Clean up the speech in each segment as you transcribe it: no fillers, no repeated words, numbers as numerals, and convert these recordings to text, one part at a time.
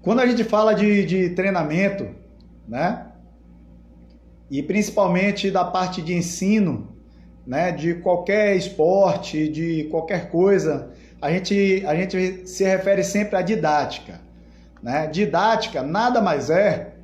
Quando a gente fala de treinamento, né? E principalmente da parte de ensino, né? De qualquer esporte, de qualquer coisa, a gente se refere sempre à didática, né? Didática nada mais é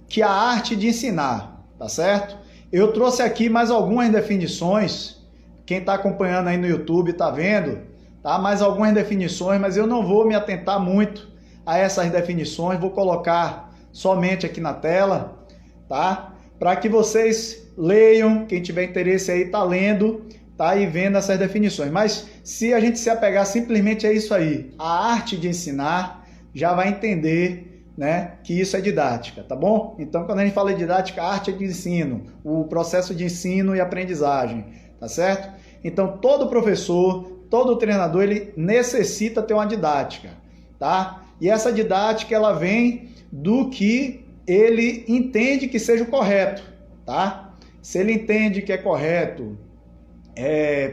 que a arte de ensinar, tá certo? Eu trouxe aqui mais algumas definições, quem está acompanhando aí no YouTube está vendo, tá? Mais algumas definições, mas eu não vou me atentar muito a essas definições, vou colocar somente aqui na tela, tá? Para que vocês leiam, quem tiver interesse aí tá lendo, tá? E vendo essas definições. Mas se a gente se apegar simplesmente a isso aí, a arte de ensinar, já vai entender, né, que isso é didática, tá bom? Então, quando a gente fala de didática, a arte é de ensino, o processo de ensino e aprendizagem, tá certo? Então, todo professor, todo treinador, ele necessita ter uma didática, tá? E essa didática, ela vem do que ele entende que seja o correto, tá? Se ele entende que é correto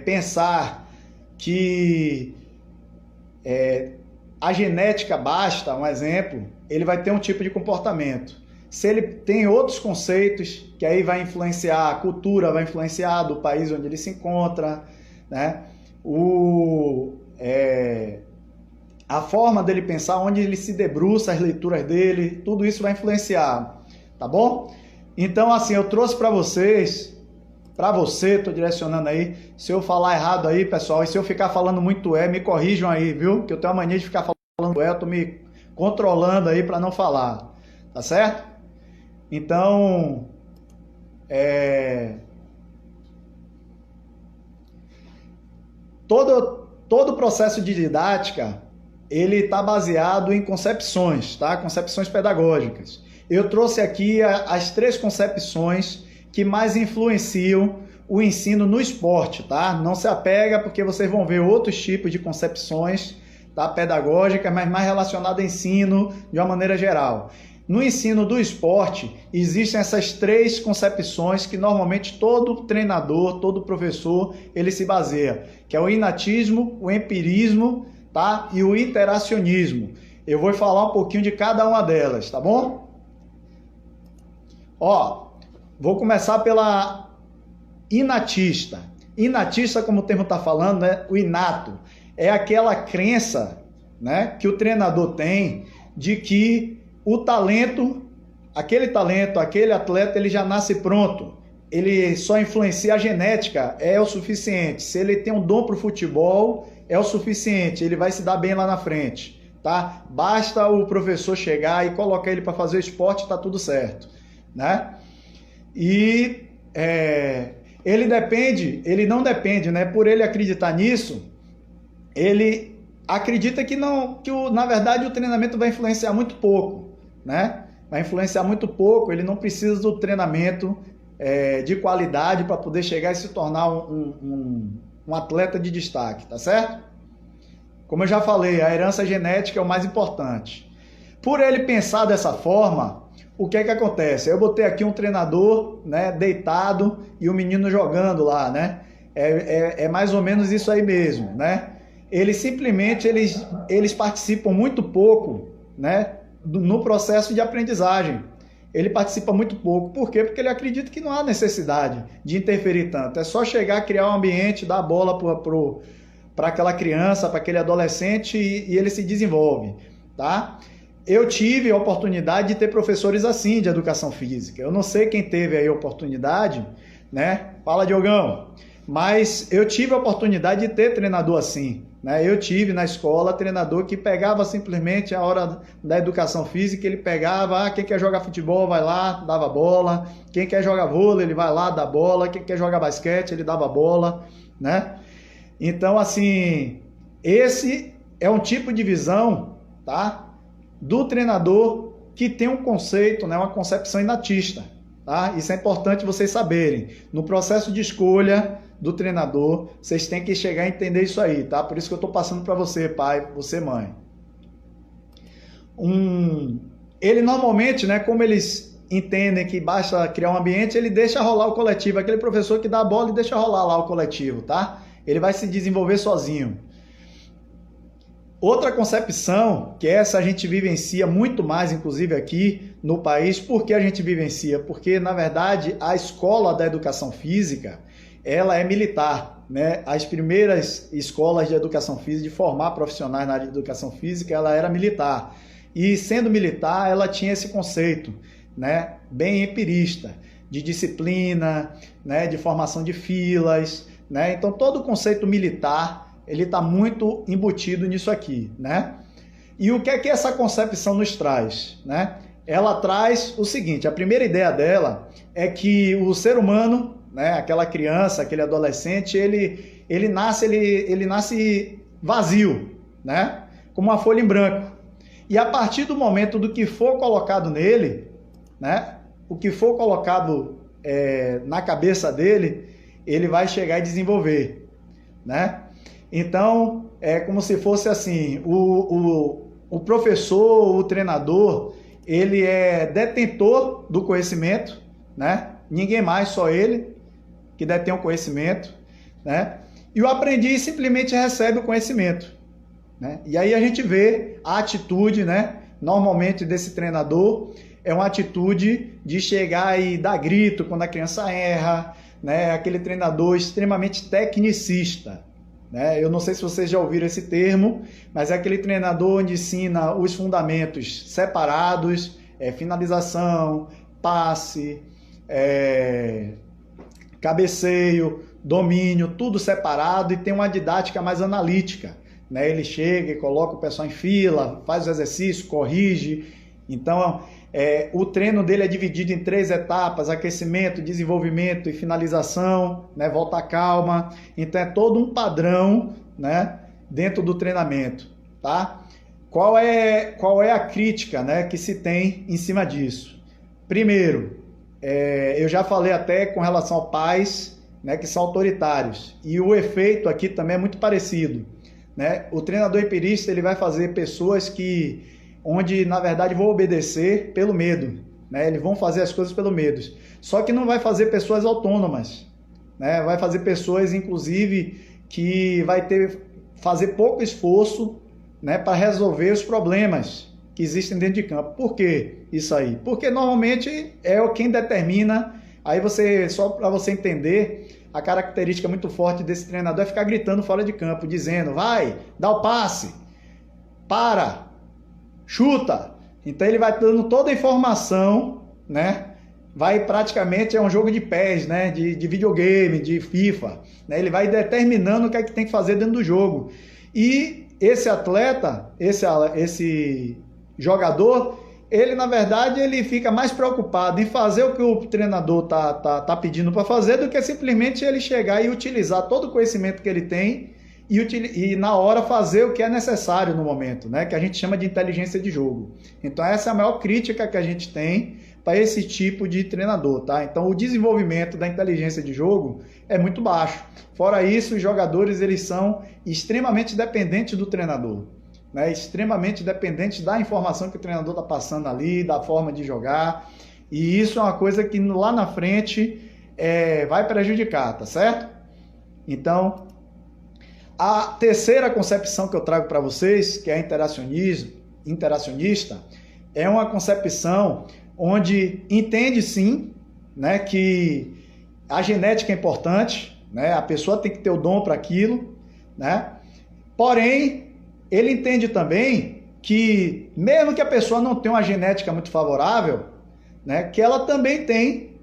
pensar que a genética basta, um exemplo, ele vai ter um tipo de comportamento. Se ele tem outros conceitos, que aí vai influenciar a cultura, vai influenciar do país onde ele se encontra, né? A forma dele pensar, onde ele se debruça, as leituras dele, tudo isso vai influenciar, tá bom? Então, assim, eu trouxe para vocês, para você, tô direcionando aí, se eu falar errado aí, pessoal, e se eu ficar falando muito me corrijam aí, viu? Que eu tenho a mania de ficar falando eu tô me controlando aí para não falar, tá certo? Então, todo o processo de didática, ele está baseado em concepções, tá? Concepções pedagógicas. Eu trouxe aqui as 3 concepções que mais influenciam o ensino no esporte, tá? Não se apega, porque vocês vão ver outros tipos de concepções, tá? Pedagógicas, mas mais relacionadas ao ensino de uma maneira geral. No ensino do esporte, existem essas 3 concepções que normalmente todo treinador, todo professor, ele se baseia, que é o inatismo, o empirismo, tá? E o interacionismo. Eu vou falar um pouquinho de cada uma delas, tá bom? Ó, vou começar pela inatista. Inatista, como o termo está falando, né? O inato. É aquela crença, né, que o treinador tem de que o talento, aquele atleta, ele já nasce pronto. Ele só influencia a genética, é o suficiente. Se ele tem um dom para o futebol, é o suficiente, ele vai se dar bem lá na frente, tá? Basta o professor chegar e colocar ele para fazer o esporte, tá tudo certo, né? E ele não depende, né? Por ele acreditar nisso, ele acredita que na verdade o treinamento vai influenciar muito pouco, né? Vai influenciar muito pouco, ele não precisa do treinamento de qualidade para poder chegar e se tornar um atleta de destaque, tá certo? Como eu já falei, a herança genética é o mais importante. Por ele pensar dessa forma, o que é que acontece? Eu botei aqui um treinador, né, deitado e o menino jogando lá, né? É mais ou menos isso aí mesmo, né? Eles participam muito pouco, né, no processo de aprendizagem. Ele participa muito pouco. Por quê? Porque ele acredita que não há necessidade de interferir tanto. É só chegar, criar um ambiente, dar a bola para aquela criança, para aquele adolescente e ele se desenvolve, tá? Eu tive a oportunidade de ter professores assim de educação física. Eu não sei quem teve aí a oportunidade, né? Fala, Diogão. Mas eu tive a oportunidade de ter treinador assim, né? Eu tive na escola treinador que pegava simplesmente a hora da educação física, ele pegava, quem quer jogar futebol vai lá, dava bola, quem quer jogar vôlei, ele vai lá, dá bola, quem quer jogar basquete, ele dava bola, né? Então, assim, esse é um tipo de visão, tá? Do treinador que tem um conceito, né? Uma concepção inatista, tá? Isso é importante vocês saberem. No processo de escolha do treinador, vocês têm que chegar a entender isso aí, tá? Por isso que eu estou passando para você, pai, você, mãe. Ele normalmente, né, como eles entendem que basta criar um ambiente, ele deixa rolar o coletivo, aquele professor que dá a bola e deixa rolar lá o coletivo, tá? Ele vai se desenvolver sozinho. Outra concepção, que essa a gente vivencia muito mais, inclusive aqui no país. Por que a gente vivencia? Porque, na verdade, a escola da educação física, ela é militar, né? As primeiras escolas de educação física, de formar profissionais na área de educação física, ela era militar. E sendo militar, ela tinha esse conceito, né? Bem empirista, de disciplina, né? De formação de filas, né? Então, todo o conceito militar, ele está muito embutido nisso aqui, né? E o que é que essa concepção nos traz, né? Ela traz o seguinte: a primeira ideia dela é que o ser humano, né, aquela criança, aquele adolescente, ele nasce vazio, né? Como uma folha em branco. E a partir do momento do que for colocado nele, né? O que for colocado na cabeça dele, ele vai chegar e desenvolver, né? Então, é como se fosse assim, o professor, o treinador, ele é detentor do conhecimento, né? Ninguém mais, só ele, que detém o conhecimento, né? E o aprendiz simplesmente recebe o conhecimento, né? E aí a gente vê a atitude, né? Normalmente desse treinador, é uma atitude de chegar e dar grito quando a criança erra, né? Aquele treinador extremamente tecnicista, né? Eu não sei se vocês já ouviram esse termo, mas é aquele treinador onde ensina os fundamentos separados, finalização, passe, cabeceio, domínio, tudo separado, e tem uma didática mais analítica, né? Ele chega e coloca o pessoal em fila, faz o exercício, corrige. Então, o treino dele é dividido em 3 etapas: aquecimento, desenvolvimento e finalização, né? Volta calma. Então é todo um padrão, né? Dentro do treinamento, tá? Qual é a crítica, né, que se tem em cima disso? Primeiro, eu já falei até com relação a pais, né, que são autoritários, e o efeito aqui também é muito parecido, né? O treinador empirista, ele vai fazer pessoas onde na verdade vão obedecer pelo medo, né? Eles vão fazer as coisas pelo medo. Só que não vai fazer pessoas autônomas, né? Vai fazer pessoas, inclusive, que vai fazer pouco esforço, né, para resolver os problemas que existem dentro de campo. Por que isso aí? Porque normalmente é quem determina. Aí só para você entender, a característica muito forte desse treinador é ficar gritando fora de campo, dizendo: vai, dá o passe, para, chuta. Então ele vai dando toda a informação, né? Vai praticamente, é um jogo de pés, né? De videogame, de FIFA, né? Ele vai determinando o que é que tem que fazer dentro do jogo. E esse atleta, esse jogador, ele na verdade ele fica mais preocupado em fazer o que o treinador tá pedindo para fazer, do que simplesmente ele chegar e utilizar todo o conhecimento que ele tem e na hora fazer o que é necessário no momento, né? Que a gente chama de inteligência de jogo. Então essa é a maior crítica que a gente tem para esse tipo de treinador, tá? Então o desenvolvimento da inteligência de jogo é muito baixo. Fora isso, os jogadores, eles são extremamente dependentes do treinador, né? Extremamente dependentes da informação que o treinador está passando ali, da forma de jogar, e isso é uma coisa que lá na frente vai prejudicar, tá certo? Então, a terceira concepção que eu trago para vocês, que é interacionista, é uma concepção onde entende sim, né, que a genética é importante, né, a pessoa tem que ter o dom para aquilo, né, porém, ele entende também que mesmo que a pessoa não tenha uma genética muito favorável, né, que ela também tem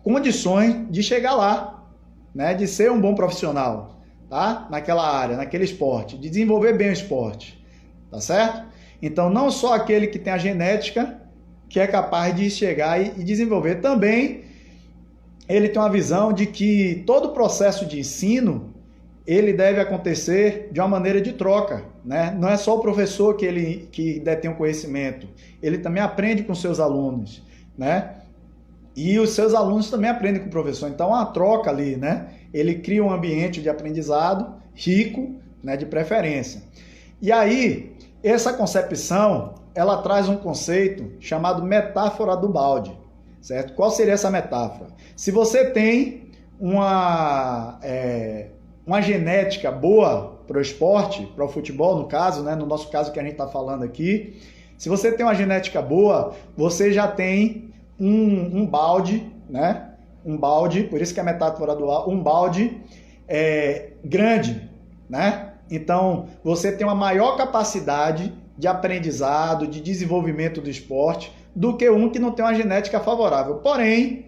condições de chegar lá, né, de ser um bom profissional, tá? Naquela área, naquele esporte, de desenvolver bem o esporte, tá certo? Então, não só aquele que tem a genética que é capaz de chegar e desenvolver, também ele tem uma visão de que todo o processo de ensino, ele deve acontecer de uma maneira de troca, né? Não é só o professor que detém o conhecimento, ele também aprende com seus alunos, né? E os seus alunos também aprendem com o professor. Então, há uma troca ali, né? Ele cria um ambiente de aprendizado rico, né, de preferência. E aí, essa concepção, ela traz um conceito chamado metáfora do balde, certo? Qual seria essa metáfora? Se você tem uma genética boa, o esporte, para o futebol, no caso, né? No nosso caso que a gente está falando aqui, se você tem uma genética boa, você já tem um balde, né? Um balde, por isso que é metáfora dual, um balde grande, né? Então, você tem uma maior capacidade de aprendizado, de desenvolvimento do esporte, do que um que não tem uma genética favorável. Porém,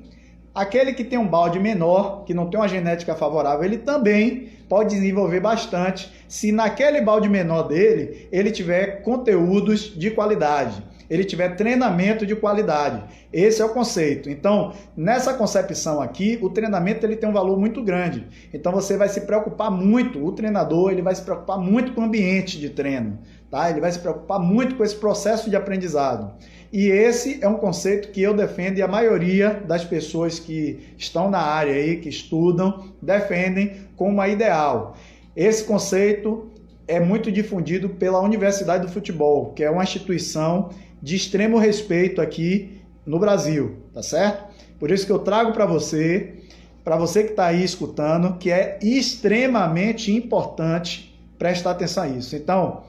aquele que tem um balde menor, que não tem uma genética favorável, ele também pode desenvolver bastante se naquele balde menor dele, ele tiver conteúdos de qualidade, ele tiver treinamento de qualidade. Esse é o conceito. Então, nessa concepção aqui, o treinamento ele tem um valor muito grande. Então, você vai se preocupar muito, o treinador ele vai se preocupar muito com o ambiente de treino, tá? Ele vai se preocupar muito com esse processo de aprendizado. E esse é um conceito que eu defendo e a maioria das pessoas que estão na área aí, que estudam, defendem como a ideal. Esse conceito é muito difundido pela Universidade do Futebol, que é uma instituição de extremo respeito aqui no Brasil, tá certo? Por isso que eu trago para você que está aí escutando, que é extremamente importante prestar atenção a isso. Então,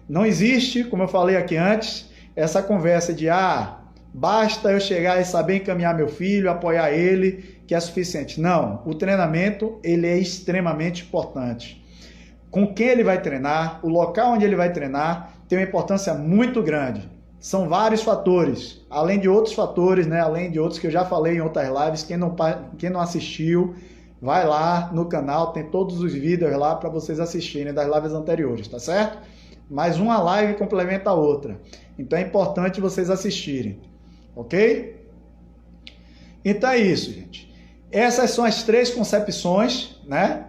não existe, como eu falei aqui antes, essa conversa de basta eu chegar e saber encaminhar meu filho, apoiar ele, que é suficiente. Não, o treinamento ele é extremamente importante. Com quem ele vai treinar, o local onde ele vai treinar, tem uma importância muito grande. São vários fatores, além de outros fatores, né? Além de outros que eu já falei em outras lives. Quem não assistiu, vai lá no canal, tem todos os vídeos lá para vocês assistirem das lives anteriores, tá certo? Mas uma live complementa a outra. Então é importante vocês assistirem, ok? Então é isso, gente. Essas são as 3 concepções, né?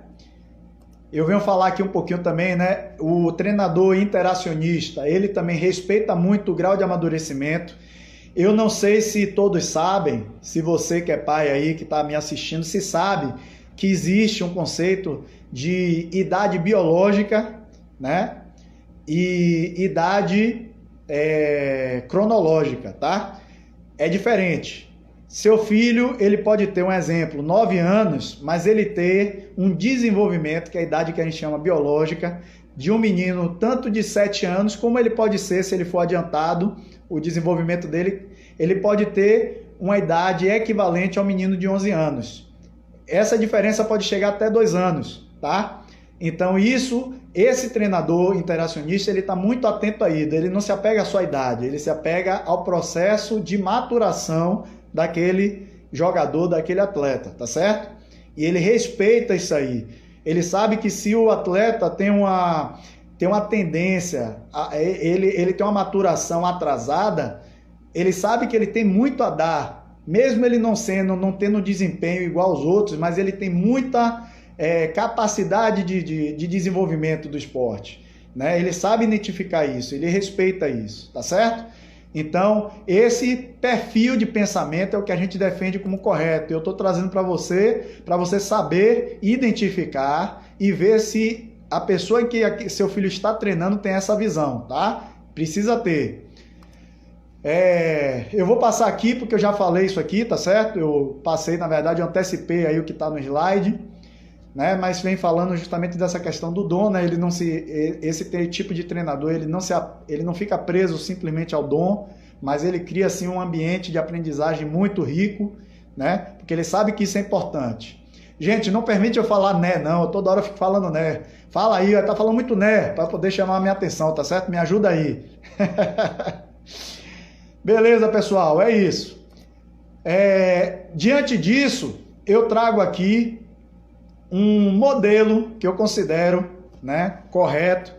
Eu venho falar aqui um pouquinho também, né? O treinador interacionista, ele também respeita muito o grau de amadurecimento. Eu não sei se todos sabem, se você que é pai aí, que está me assistindo, se sabe que existe um conceito de idade biológica, né? E idade cronológica, tá? É diferente. Seu filho, ele pode ter um exemplo, 9 anos, mas ele ter um desenvolvimento, que é a idade que a gente chama biológica, de um menino tanto de 7 anos, como ele pode ser, se ele for adiantado, o desenvolvimento dele, ele pode ter uma idade equivalente ao menino de 11 anos. Essa diferença pode chegar até 2 anos, tá? Então esse treinador interacionista, ele está muito atento a isso, ele não se apega à sua idade, ele se apega ao processo de maturação daquele jogador, daquele atleta, tá certo? E ele respeita isso aí. Ele sabe que se o atleta tem uma tendência, ele tem uma maturação atrasada, ele sabe que ele tem muito a dar, mesmo ele não tendo desempenho igual aos outros, mas ele tem muita capacidade de desenvolvimento do esporte, né? Ele sabe identificar isso, ele respeita isso, tá certo? Então, esse perfil de pensamento é o que a gente defende como correto. Eu estou trazendo para você saber identificar e ver se a pessoa em que seu filho está treinando tem essa visão, tá? Precisa ter. Eu vou passar aqui porque eu já falei isso aqui, tá certo? Eu passei, na verdade, eu antecipei aí o que está no slide, né? Mas vem falando justamente dessa questão do dom, né? Esse tipo de treinador, ele não fica preso simplesmente ao dom, mas ele cria assim um ambiente de aprendizagem muito rico, né? Porque ele sabe que isso é importante. Gente, não permite eu falar né, não. Eu toda hora fico falando né. Fala aí, tá falando muito né, para poder chamar a minha atenção, tá certo? Me ajuda aí. Beleza, pessoal, é isso. Diante disso, eu trago aqui um modelo que eu considero, né, correto,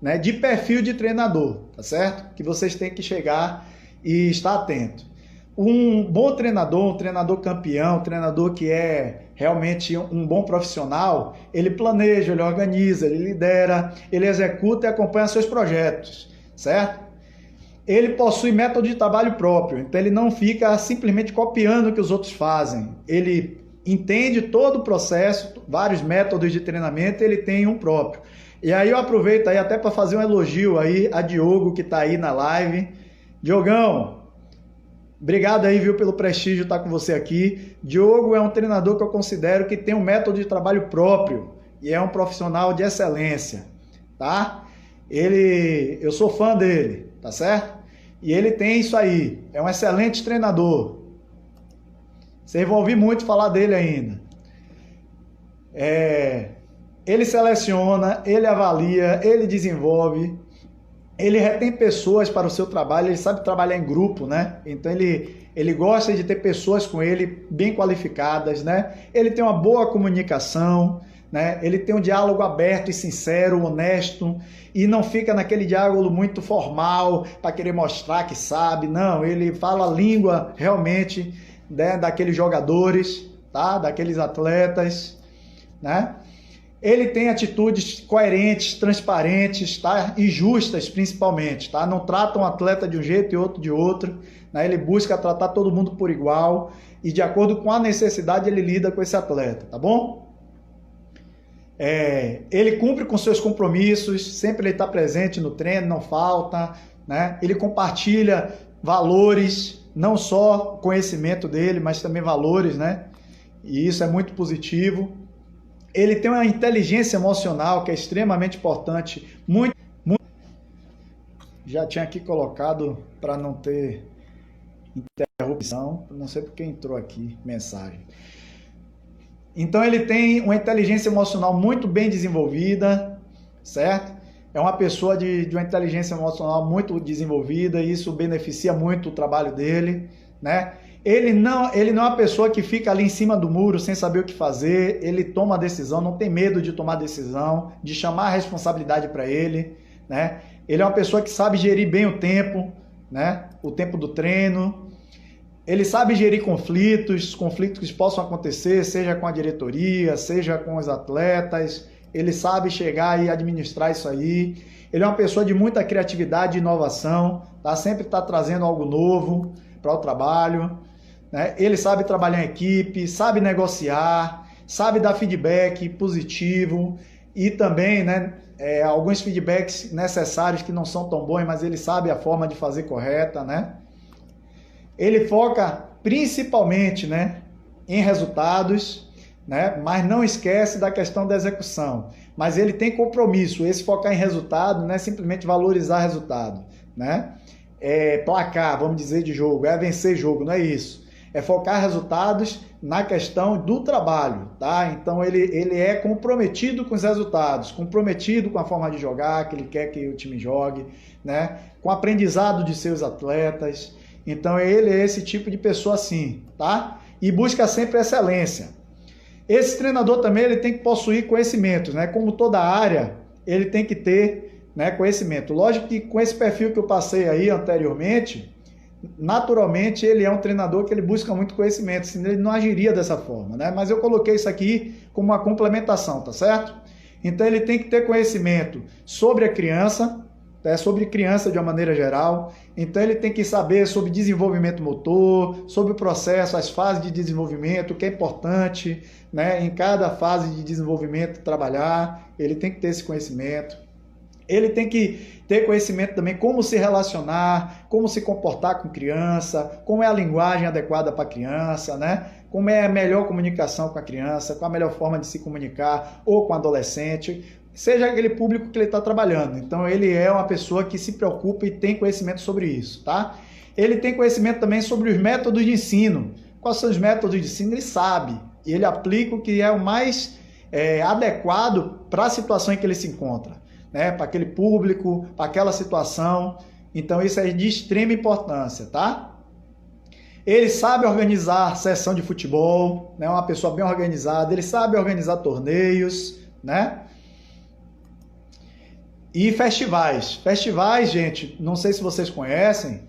né, de perfil de treinador, tá certo? Que vocês têm que chegar e estar atento. Um bom treinador, um treinador campeão, um treinador que é realmente um bom profissional, ele planeja, ele organiza, ele lidera, ele executa e acompanha seus projetos, certo? Ele possui método de trabalho próprio, então ele não fica simplesmente copiando o que os outros fazem. Ele entende todo o processo, vários métodos de treinamento, ele tem um próprio. E aí eu aproveito aí até para fazer um elogio aí a Diogo, que está aí na live. Diogão, obrigado aí, viu, pelo prestígio estar com você aqui. Diogo é um treinador que eu considero que tem um método de trabalho próprio e é um profissional de excelência. tá? Eu sou fã dele, tá certo? E ele tem isso aí, é um excelente treinador. Vocês vão ouvir muito falar dele ainda. Ele seleciona, ele avalia, ele desenvolve, ele retém pessoas para o seu trabalho, ele sabe trabalhar em grupo, né? Então ele gosta de ter pessoas com ele bem qualificadas, né? Ele tem uma boa comunicação, né? Ele tem um diálogo aberto e sincero, honesto, e não fica naquele diálogo muito formal para querer mostrar que sabe. Não, ele fala a língua realmente, né, daqueles jogadores, tá? Daqueles atletas, né? Ele tem atitudes coerentes, transparentes, tá? E justas, principalmente, tá? Não trata um atleta de um jeito e outro de outro, né? Ele busca tratar todo mundo por igual e, de acordo com a necessidade, ele lida com esse atleta, tá bom? Ele cumpre com seus compromissos, sempre ele está presente no treino, não falta, né? Ele compartilha valores, não só conhecimento dele, mas também valores, né? E isso é muito positivo. Ele tem uma inteligência emocional que é extremamente importante. Já tinha aqui colocado para não ter interrupção. Não sei porque entrou aqui mensagem. Então ele tem uma inteligência emocional muito bem desenvolvida, certo? É uma pessoa de uma inteligência emocional muito desenvolvida e isso beneficia muito o trabalho dele, né? Ele não é uma pessoa que fica ali em cima do muro sem saber o que fazer, ele toma decisão, não tem medo de tomar decisão, de chamar a responsabilidade para ele, né? Ele é uma pessoa que sabe gerir bem o tempo, né? O tempo do treino. Ele sabe gerir conflitos que possam acontecer, seja com a diretoria, seja com os atletas. Ele sabe chegar e administrar isso aí. Ele é uma pessoa de muita criatividade e inovação, tá? Sempre está trazendo algo novo para o trabalho, né? Ele sabe trabalhar em equipe, sabe negociar, sabe dar feedback positivo e também, né, alguns feedbacks necessários que não são tão bons, mas ele sabe a forma de fazer correta, né? Ele foca principalmente, né, em resultados, né, mas não esquece da questão da execução. Mas ele tem compromisso. Esse focar em resultado não é simplesmente valorizar resultado, né? Placar, vamos dizer, de jogo, vencer jogo, não é isso. É focar resultados na questão do trabalho, tá? Então ele é comprometido com os resultados, comprometido com a forma de jogar, que ele quer que o time jogue, né? Com o aprendizado de seus atletas. Então ele é esse tipo de pessoa assim, tá? E busca sempre excelência. Esse treinador também ele tem que possuir conhecimentos, né? Como toda área, ele tem que ter, né, conhecimento. Lógico que com esse perfil que eu passei aí anteriormente, naturalmente ele é um treinador que ele busca muito conhecimento, senão ele não agiria dessa forma, né? Mas eu coloquei isso aqui como uma complementação, tá certo? Então ele tem que ter conhecimento sobre a criança, sobre criança de uma maneira geral. Então ele tem que saber sobre desenvolvimento motor, sobre o processo, as fases de desenvolvimento, o que é importante, né, em cada fase de desenvolvimento trabalhar. Ele tem que ter esse conhecimento. Ele tem que ter conhecimento também como se relacionar, como se comportar com criança, como é a linguagem adequada para a criança, né? Como é a melhor comunicação com a criança, qual a melhor forma de se comunicar ou com o adolescente, seja aquele público que ele está trabalhando. Então ele é uma pessoa que se preocupa e tem conhecimento sobre isso, tá? Ele tem conhecimento também sobre os métodos de ensino. Quais são os métodos de ensino? Ele sabe. E ele aplica o que é o mais adequado para a situação em que ele se encontra, né? Para aquele público, para aquela situação. Então isso é de extrema importância, tá? Ele sabe organizar sessão de futebol, né? Uma pessoa bem organizada. Ele sabe organizar torneios, né? E festivais. Festivais, gente, não sei se vocês conhecem,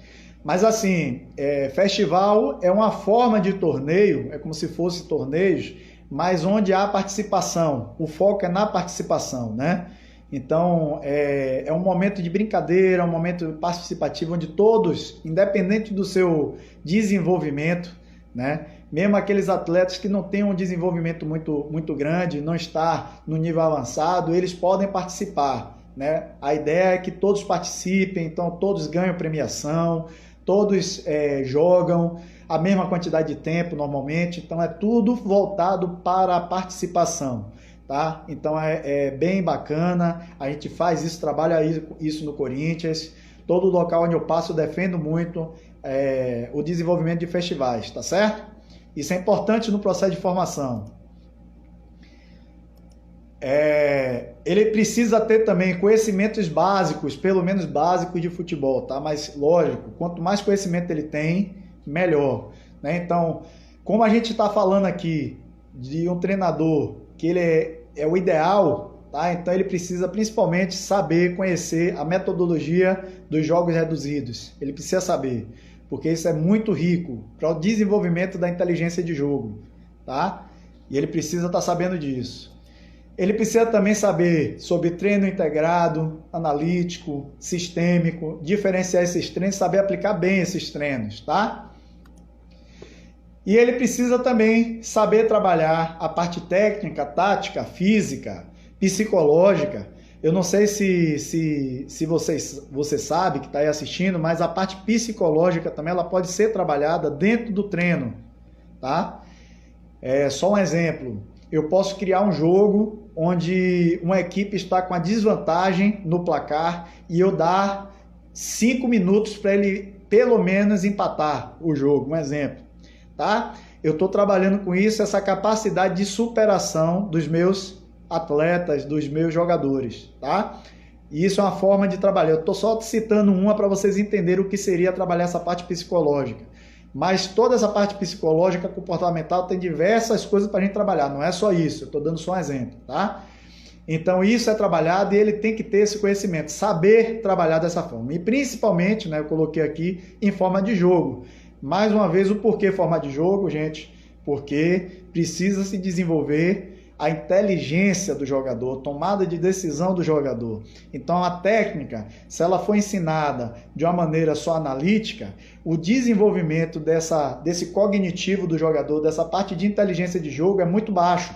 mas assim, festival é uma forma de torneio, é como se fosse torneios, mas onde há participação. O foco é na participação, né? Então, é um momento de brincadeira, um momento participativo onde todos, independente do seu desenvolvimento, né? Mesmo aqueles atletas que não têm um desenvolvimento muito grande, não está no nível avançado, eles podem participar, né? A ideia é que todos participem, então todos ganham premiação, todos jogam a mesma quantidade de tempo normalmente, então é tudo voltado para a participação, tá? Então é bem bacana, a gente faz isso, trabalha isso no Corinthians. Todo local onde eu passo eu defendo muito o desenvolvimento de festivais, tá certo? Isso é importante no processo de formação. Ele precisa ter também conhecimentos básicos, pelo menos básicos de futebol, tá? Mas lógico, quanto mais conhecimento ele tem, melhor, né? Então, como a gente está falando aqui de um treinador que ele é o ideal, tá? Então ele precisa principalmente saber, conhecer a metodologia dos jogos reduzidos. Ele precisa saber, porque isso é muito rico para o desenvolvimento da inteligência de jogo, tá? E ele precisa estar sabendo disso. Ele precisa também saber sobre treino integrado, analítico, sistêmico, diferenciar esses treinos, saber aplicar bem esses treinos, tá? E ele precisa também saber trabalhar a parte técnica, tática, física, psicológica. Eu não sei se você sabe que está aí assistindo, mas a parte psicológica também ela pode ser trabalhada dentro do treino, tá? Só um exemplo. Eu posso criar um jogo onde uma equipe está com a desvantagem no placar e eu dar 5 minutos para ele pelo menos empatar o jogo, um exemplo, tá? Eu estou trabalhando com isso, essa capacidade de superação dos meus atletas, dos meus jogadores, tá? E isso é uma forma de trabalhar. Eu estou só citando uma para vocês entenderem o que seria trabalhar essa parte psicológica. Mas toda essa parte psicológica, comportamental, tem diversas coisas para a gente trabalhar. Não é só isso, eu estou dando só um exemplo, tá? Então isso é trabalhado e ele tem que ter esse conhecimento, saber trabalhar dessa forma. E principalmente, né, eu coloquei aqui, em forma de jogo. Mais uma vez, o porquê forma de jogo, gente? Porque precisa se desenvolver a inteligência do jogador, tomada de decisão do jogador. Então a técnica, se ela for ensinada de uma maneira só analítica, o desenvolvimento desse cognitivo do jogador, dessa parte de inteligência de jogo é muito baixo.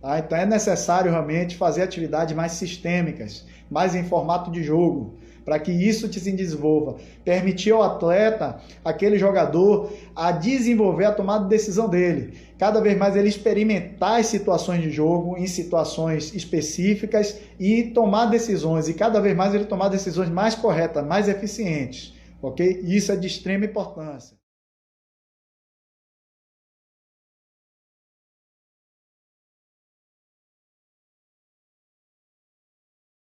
Tá? Então é necessário realmente fazer atividades mais sistêmicas, mais em formato de jogo, para que isso se desenvolva. Permitir ao atleta, aquele jogador, a desenvolver a tomada de decisão dele. Cada vez mais ele experimentar as situações de jogo, em situações específicas e tomar decisões. E cada vez mais ele tomar decisões mais corretas, mais eficientes. Ok? Isso é de extrema importância.